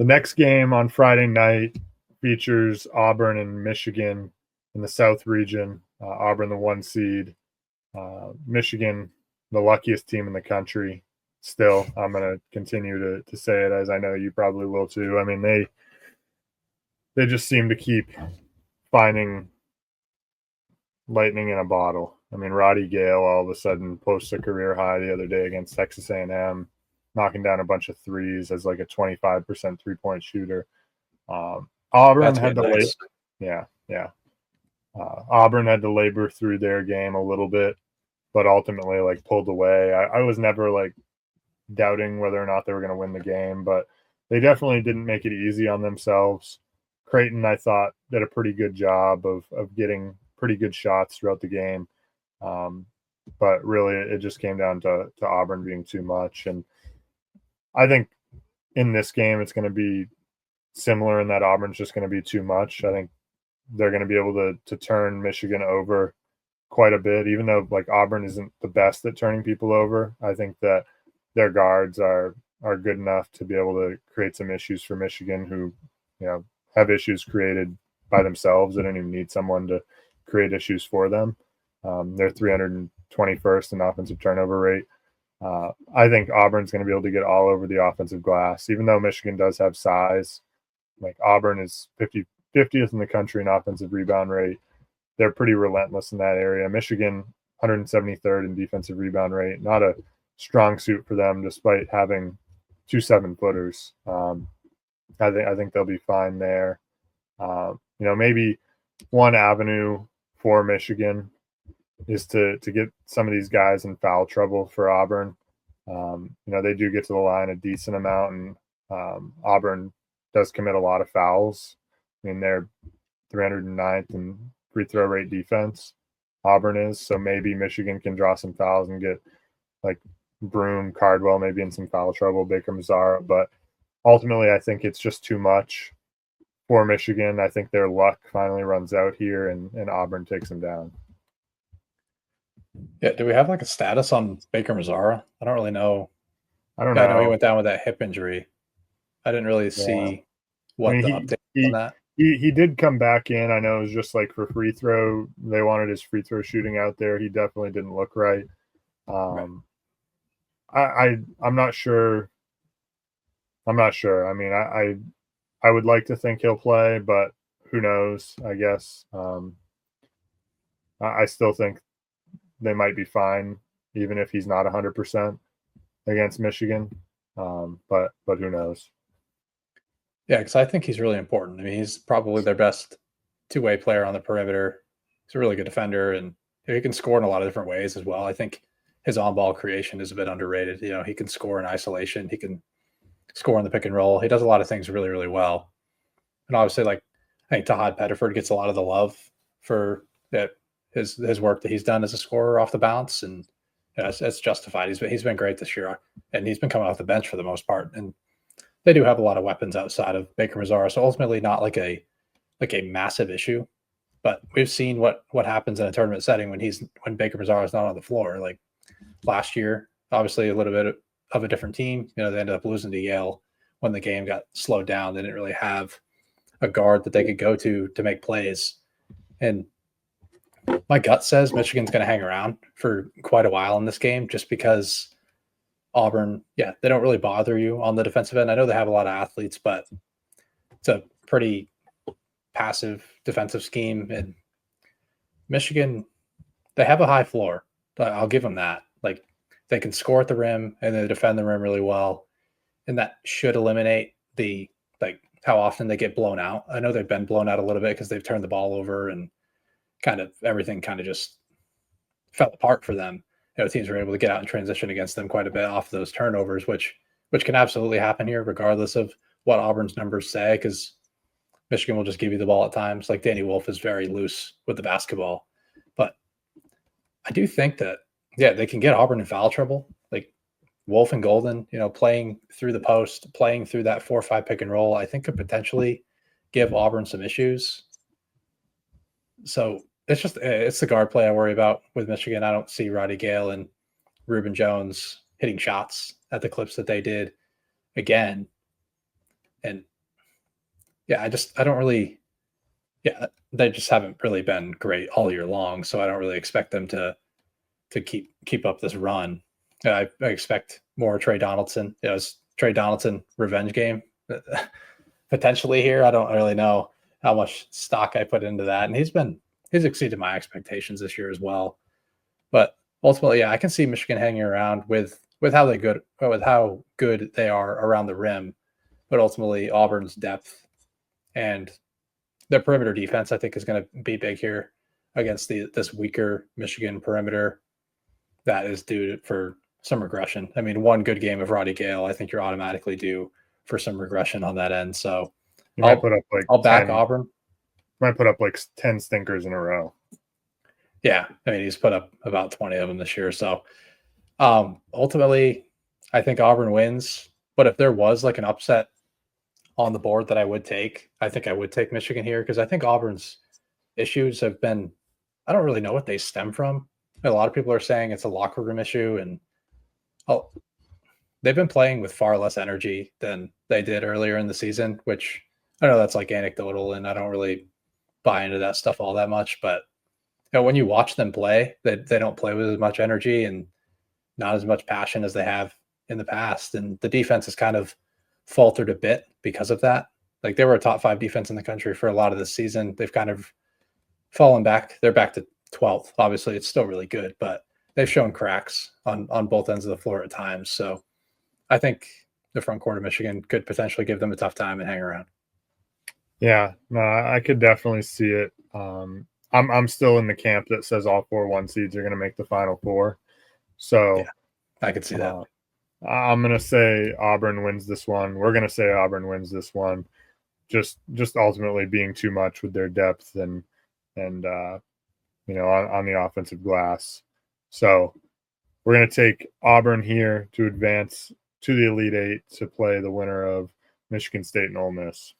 The next game on Friday night features Auburn and Michigan in the South region. Auburn, the 1 seed. Michigan, the luckiest team in the country. Still, I'm going to continue to say it, as I know you probably will too. I mean, they just seem to keep finding lightning in a bottle. I mean, Roddy Gale all of a sudden posts a career high the other day against Texas A&M, knocking down a bunch of threes as like a 25% 3-point shooter. Auburn had to nice. Auburn had to labor through their game a little bit, but ultimately like pulled away. I was never like doubting whether or not they were going to win the game, but they definitely didn't make it easy on themselves. Creighton, I thought, did a pretty good job of getting pretty good shots throughout the game. But really, it just came down to Auburn being too much. And I think in this game, it's going to be similar in that Auburn's just going to be too much. I think they're going to be able to turn Michigan over quite a bit, even though like Auburn isn't the best at turning people over. I think that their guards are good enough to be able to create some issues for Michigan, who, have issues created by themselves. They don't even need someone to create issues for them. They're 321st in offensive turnover rate. I think Auburn's going to be able to get all over the offensive glass, even though Michigan does have size. Like Auburn is 50th in the country in offensive rebound rate. They're pretty relentless in that area. Michigan, 173rd in defensive rebound rate. Not a strong suit for them, despite having 2 7-footers. I think they'll be fine there. Maybe one avenue for Michigan is to get some of these guys in foul trouble for Auburn. They do get to the line a decent amount, and Auburn does commit a lot of fouls. I mean, they're 309th in free throw rate defense. Auburn is, so maybe Michigan can draw some fouls and get like Broom, Cardwell maybe in some foul trouble, Baker Mazzara, but ultimately I think it's just too much for Michigan. I think their luck finally runs out here, and Auburn takes them down. Yeah, do we have like a status on Baker Mazzara? I don't really know. I don't know. I know he went down with that hip injury. I didn't really see what the update on that. He did come back in. I know it was just like for free throw. They wanted his free throw shooting out there. He definitely didn't look right. Right. I'm not sure. I mean, I would like to think he'll play, but who knows? I guess. I still think they might be fine, even if he's not 100% against Michigan. But who knows? Yeah, because I think he's really important. I mean, he's probably their best two-way player on the perimeter. He's a really good defender, and he can score in a lot of different ways as well. I think his on-ball creation is a bit underrated. He can score in isolation. He can score in the pick and roll. He does a lot of things really, really well. And obviously, I think Tahad Pettiford gets a lot of the love for his work that he's done as a scorer off the bounce, and it's justified. He's been great this year, and he's been coming off the bench for the most part. And they do have a lot of weapons outside of Baker Mazzara, so ultimately not like a massive issue. But we've seen what happens in a tournament setting when Baker Mazzara is not on the floor. Like last year, obviously a little bit of a different team. They ended up losing to Yale when the game got slowed down. They didn't really have a guard that they could go to make plays. And my gut says Michigan's going to hang around for quite a while in this game, just because Auburn, they don't really bother you on the defensive end. I know they have a lot of athletes, but it's a pretty passive defensive scheme. And Michigan, they have a high floor. I'll give them that. Like, they can score at the rim and they defend the rim really well. And that should eliminate how often they get blown out. I know they've been blown out a little bit because they've turned the ball over and everything just fell apart for them. Teams were able to get out and transition against them quite a bit off those turnovers, which can absolutely happen here, regardless of what Auburn's numbers say, because Michigan will just give you the ball at times. Like, Danny Wolf is very loose with the basketball. But I do think that, they can get Auburn in foul trouble. Like Wolf and Golden, playing through the post, playing through that 4-5 pick and roll, I think could potentially give Auburn some issues. So it's the guard play I worry about with Michigan. I don't see Roddy Gale and Reuben Jones hitting shots at the clips that they did again. And Yeah, I don't really. Yeah, they just haven't really been great all year long, so I don't really expect them to keep up this run. I expect more Trey Donaldson. It was Trey Donaldson revenge game potentially here. I don't really know how much stock I put into that, and he's exceeded my expectations this year as well. But ultimately, yeah, I can see Michigan hanging around with how good they are around the rim, but ultimately Auburn's depth and their perimeter defense, I think, is going to be big here against this weaker Michigan perimeter that is due for some regression. I mean, one good game of Roddy Gale, I think you're automatically due for some regression on that end. So You might put up like I'll back 10, Auburn. might put up like 10 stinkers in a row. Yeah, I mean, he's put up about 20 of them this year. So ultimately, I think Auburn wins. But if there was like an upset on the board that I would take, I think I would take Michigan here because I think Auburn's issues have been, I don't really know what they stem from. A lot of people are saying it's a locker room issue, and oh, they've been playing with far less energy than they did earlier in the season, which I know that's like anecdotal and I don't really buy into that stuff all that much. But when you watch them play, they don't play with as much energy and not as much passion as they have in the past. And the defense has kind of faltered a bit because of that. Like they were a top 5 defense in the country for a lot of this season. They've kind of fallen back. They're back to 12th. Obviously, it's still really good, but they've shown cracks on both ends of the floor at times. So I think the front court of Michigan could potentially give them a tough time and hang around. Yeah, no, I could definitely see it. I'm still in the camp that says all 4 1 seeds are going to make the Final Four. So yeah, I could see that. I'm going to say Auburn wins this one. We're going to say Auburn wins this one. Just ultimately being too much with their depth and on the offensive glass. So we're going to take Auburn here to advance to the Elite Eight to play the winner of Michigan State and Ole Miss.